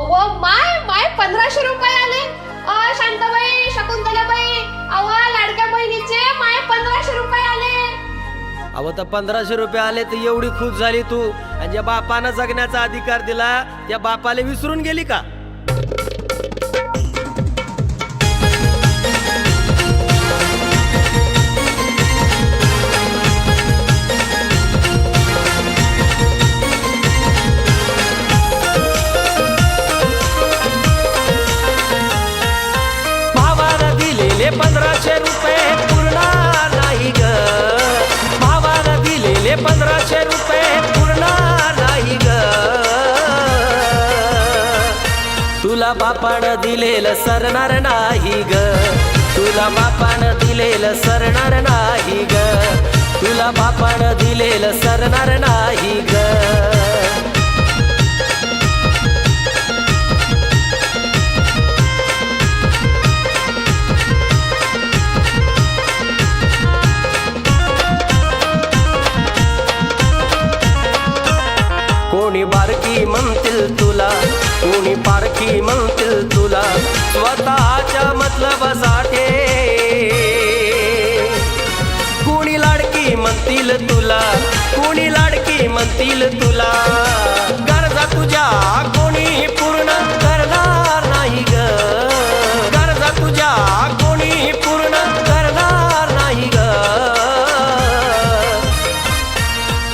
व माय माय 1500 रुपये आले. शांताबाई, शकुंतलाबाई, अवा लाडक्या बहिणीचे माय 1500 रुपये आले. अहो तर 1500 रुपये आले तर एवढी खुश झाली तू, आणि ज्या बापानं जगण्याचा अधिकार दिला त्या बापाला विसरून गेली का? भावानं दिलेले 1500 रुपये पुरणार नाही ग. भावानं दिलेले 1500 रुपये पुरणार नाही ग. तुला बापानं दिलेलं सरणार नाही ग. तुला बापानं दिलेलं सरणार नाही ग. तुला बापानं दिलेलं सरणार नाही ग. कोणी बारकी म्हणतील तुला, कोणी पारखी म्हणतील तुला, स्वतःच्या मतलबासाठी. कोणी लाडकी म्हणतील तुला, कोणी लाडकी म्हणतील तुला, गरजा तुझ्या कोणी पूर्ण करणार नाही ग. गरजा तुझ्या कोणी पूर्ण करणार नाही ग.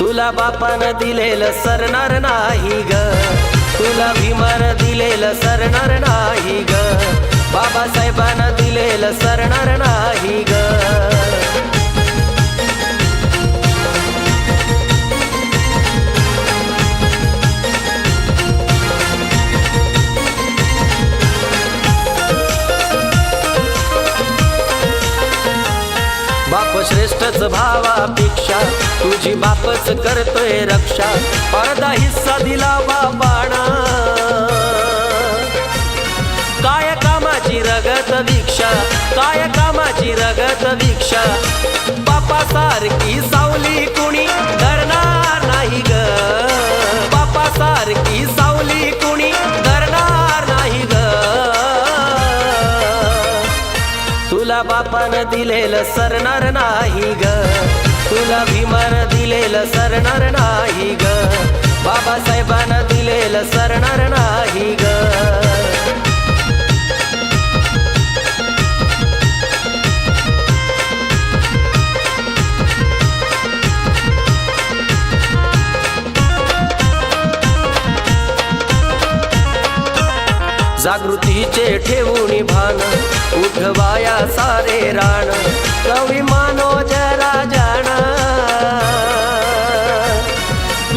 तुला बापानं दिलेलं सरणार नाही ग. तुला भीमानं दिलेलं सरणार नाही ग. बाबासाहेबानं दिलेलं सरणार नाही ग. बाप श्रेष्ठच भावापेक्षा तुझी बापच करतोय रक्षा. अर्धा हिस्सा दिला बाबाना, काय कामाची रगत भिक्षा, काय कामाची रगत भिक्षा. बापासारखी सावली कुणी धरणार नाही ग. बापासारखी सावली कुणी धरणार नाही ग. तुला बापानं दिलेलं सरणार नाही ग. तुला भीमानं दिलेलं सरणार नाही ग. बाबासाहेबानं दिलेलं सरणार नाही ग. जागृतीचे ठेवून भान, उठवाया सारे रान. कवी मनोज राजान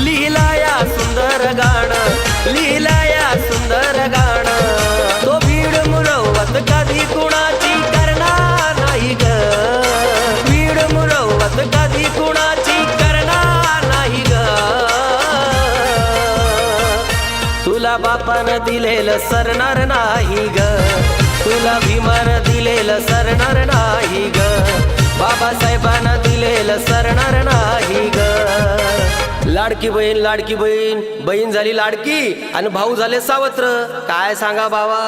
लिहिलाया सुंदर गाणं, लिहिलाया सुंदर गाणं. तो भीड मुरवत कधी कुणाची करणार नाही ग. भीड मुरवत कधी कुणाची करणार नाही ग. तुला बापानं दिलेलं सरणार नाही ग. तुला भीमानं दिलेलं सरणार नाही ग. बाबासाहेबानं दिलेलं सरणार नाही ग. लाडकी बहीण, लाडकी बहीण, बहीण झाली लाडकी आणि भाऊ झाले सावत्र. काय सांगा बाबा.